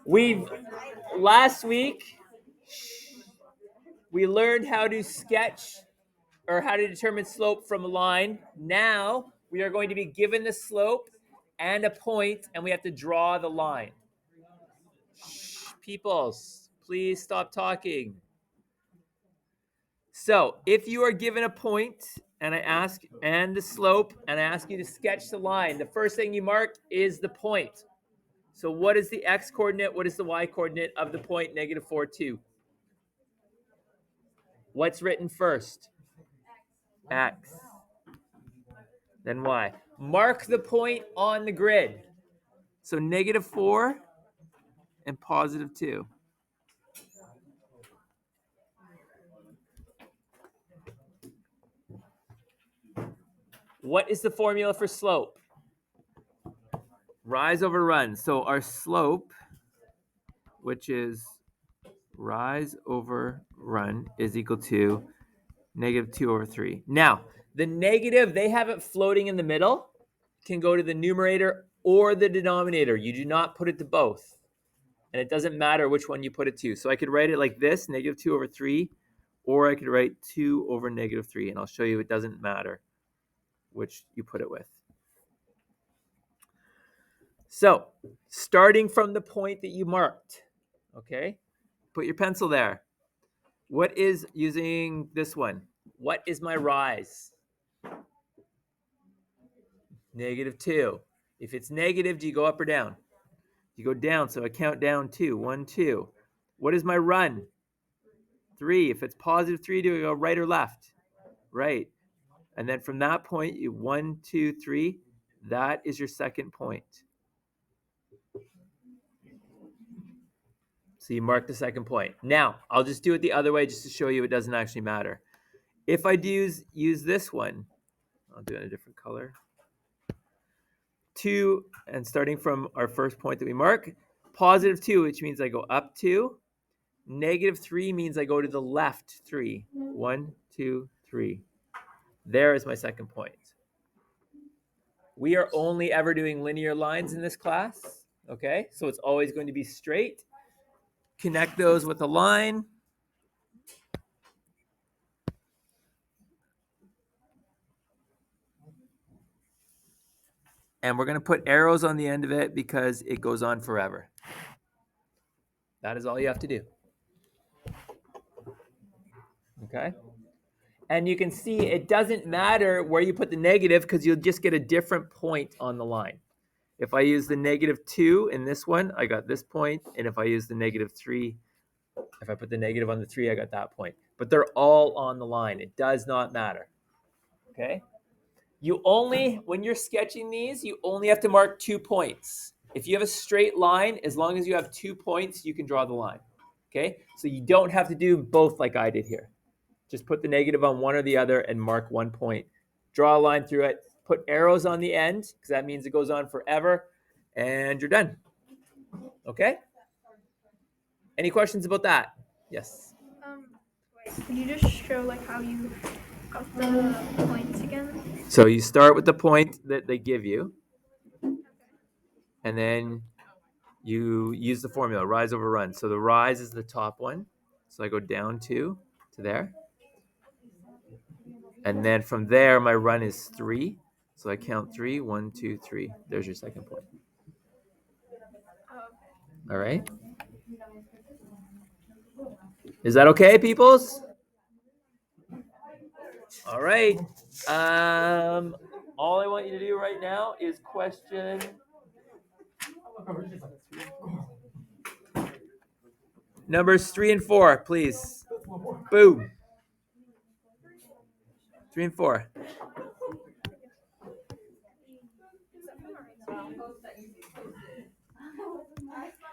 Last week we learned how to sketch or how to determine slope from a line. Now we are going to be given the slope and a point, and we have to draw the line. Peoples, please stop talking. So if you are given a point and the slope, and I ask you to sketch the line, the first thing you mark is the point. So what is the x coordinate? What is the y coordinate of the point -4, 2? What's written first? X. Then y. Mark the point on the grid. So -4 and +2. What is the formula for slope? Rise over run. So our slope, which is rise over run, is equal to -2/3. Now, the negative, they have it floating in the middle, can go to the numerator or the denominator. You do not put it to both. And it doesn't matter which one you put it to. So I could write it like this, -2/3, or I could write 2 over -3. And I'll show you it doesn't matter which you put it with. So starting from the point that you marked, okay, put your pencil there. What is, using this one, what is my rise? -2. If it's negative, do you go up or down? You go down, so I count down 2. 1, 2. What is my run? 3. If it's +3, do I go right or left? Right. And then from that point, you 1, 2, 3. That is your second point. So you mark the second point. Now, I'll just do it the other way just to show you it doesn't actually matter. If I do use this one, I'll do it in a different color. 2, and starting from our first point that we mark, +2, which means I go up 2. -3 means I go to the left 3. 1, 2, 3. There is my second point. We are only ever doing linear lines in this class, okay? So it's always going to be straight. Connect those with a line. And we're going to put arrows on the end of it because it goes on forever. That is all you have to do. Okay? And you can see it doesn't matter where you put the negative because you'll just get a different point on the line. If I use the -2 in this one, I got this point. And if I use the -3, if I put the negative on the 3, I got that point. But they're all on the line. It does not matter. Okay? When you're sketching these, you only have to mark 2 points. If you have a straight line, as long as you have 2 points, you can draw the line. Okay? So you don't have to do both like I did here. Just put the negative on one or the other and mark 1 point. Draw a line through it. Put arrows on the end because that means it goes on forever. And you're done. Okay? Any questions about that? Yes. Can you just show like how you got the points again? So you start with the point that they give you. And then you use the formula, rise over run. So the rise is the top one. So I go down 2 to there. And then from there, my run is 3. So I count 3, 1, 2, 3. There's your second point. All right. Is that okay, peoples? All right. All I want you to do right now is question numbers 3 and 4, please. Boom. 3 and 4.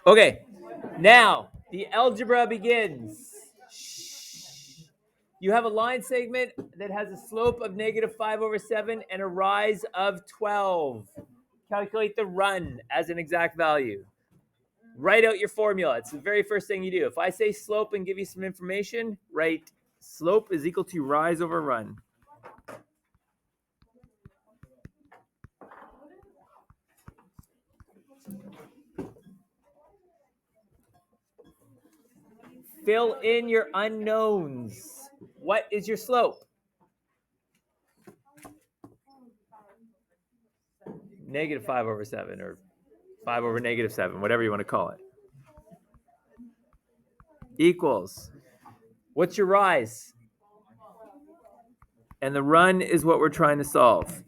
Okay. Now, the algebra begins. You have a line segment that has a slope of -5/7 and a rise of 12. Calculate the run as an exact value. Write out your formula. It's the very first thing you do. If I say slope and give you some information, write slope is equal to rise over run. Fill in your unknowns. What is your slope? -5/7 or 5/-7, whatever you want to call it. Equals. What's your rise? And the run is what we're trying to solve.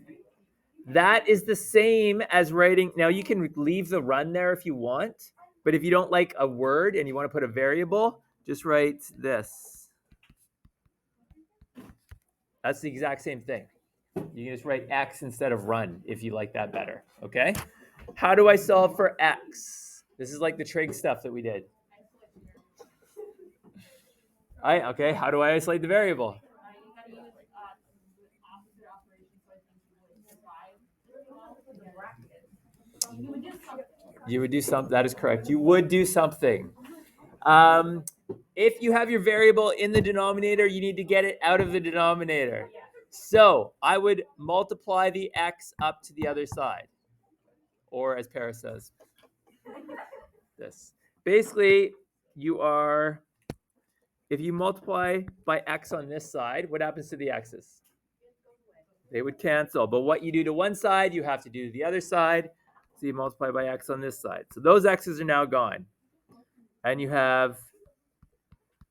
That is the same as writing. Now, you can leave the run there if you want, but if you don't like a word and you want to put a variable, just write this. That's the exact same thing. You can just write x instead of run if you like that better, okay? How do I solve for x? This is like the trig stuff that we did. Okay, how do I isolate the variable? You would do something. That is correct. You would do something. If you have your variable in the denominator, you need to get it out of the denominator. So I would multiply the x up to the other side. Or as Paris says, this. Basically, if you multiply by x on this side, what happens to the x's? They would cancel. But what you do to one side, you have to do to the other side. So you multiply by x on this side. So those x's are now gone. And you have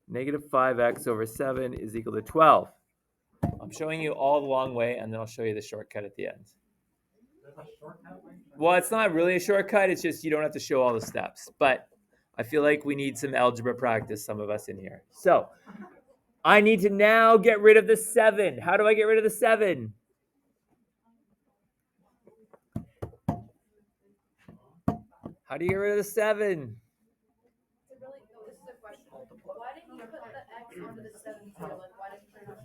-5x/7 is equal to 12. I'm showing you all the long way, and then I'll show you the shortcut at the end. Well, it's not really a shortcut. It's just you don't have to show all the steps. But I feel like we need some algebra practice, some of us in here. So I need to now get rid of the 7. How do I get rid of the 7? How do you get rid of the 7? This is a question. Why didn't you put the x onto the 7 too? Like, why didn't you put it on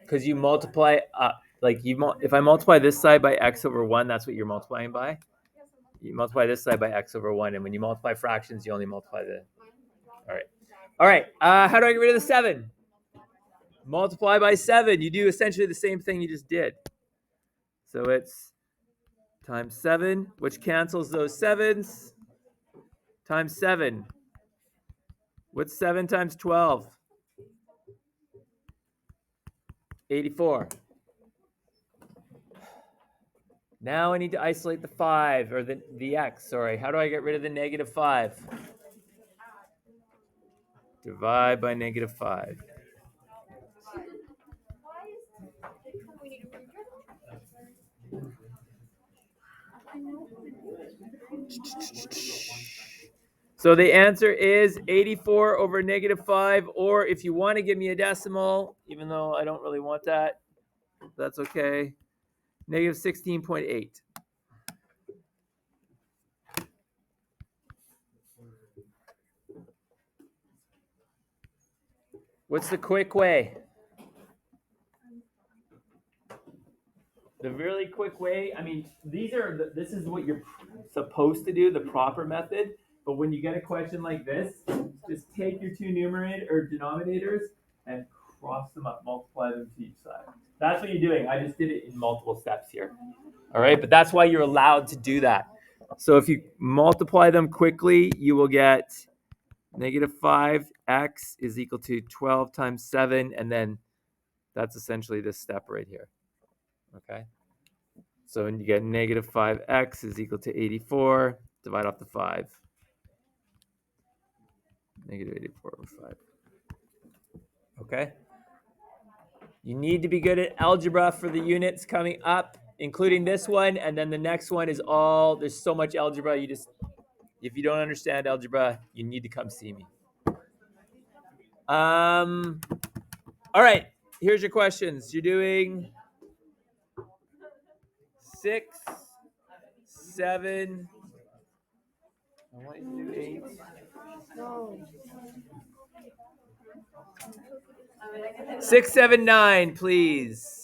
Because you multiply up. If I multiply this side by x/1, that's what you're multiplying by. You multiply this side by x/1, and when you multiply fractions, you only multiply the. All right. How do I get rid of the 7? Multiply by 7. You do essentially the same thing you just did. So it's times 7, which cancels those 7s, times 7. What's 7 times 12? 84. Now I need to isolate the 5, or the x, sorry. How do I get rid of the -5? Divide by -5. So the answer is 84/-5, or if you want to give me a decimal, even though I don't really want that, that's okay, -16.8. What's the quick way? The really quick way, I mean, this is what you're supposed to do, the proper method. But when you get a question like this, just take your two denominators and cross them up, multiply them to each side. That's what you're doing. I just did it in multiple steps here. All right, but that's why you're allowed to do that. So if you multiply them quickly, you will get -5x is equal to 12 times 7, and then that's essentially this step right here. Okay? So you get -5x is equal to 84, divide off the 5. -84/5. Okay? You need to be good at algebra for the units coming up, including this one, and then the next one is there's so much algebra, if you don't understand algebra, you need to come see me. All right, here's your questions. You're doing 6, 7, I want you to do 8. No. 6, 7, 9, please.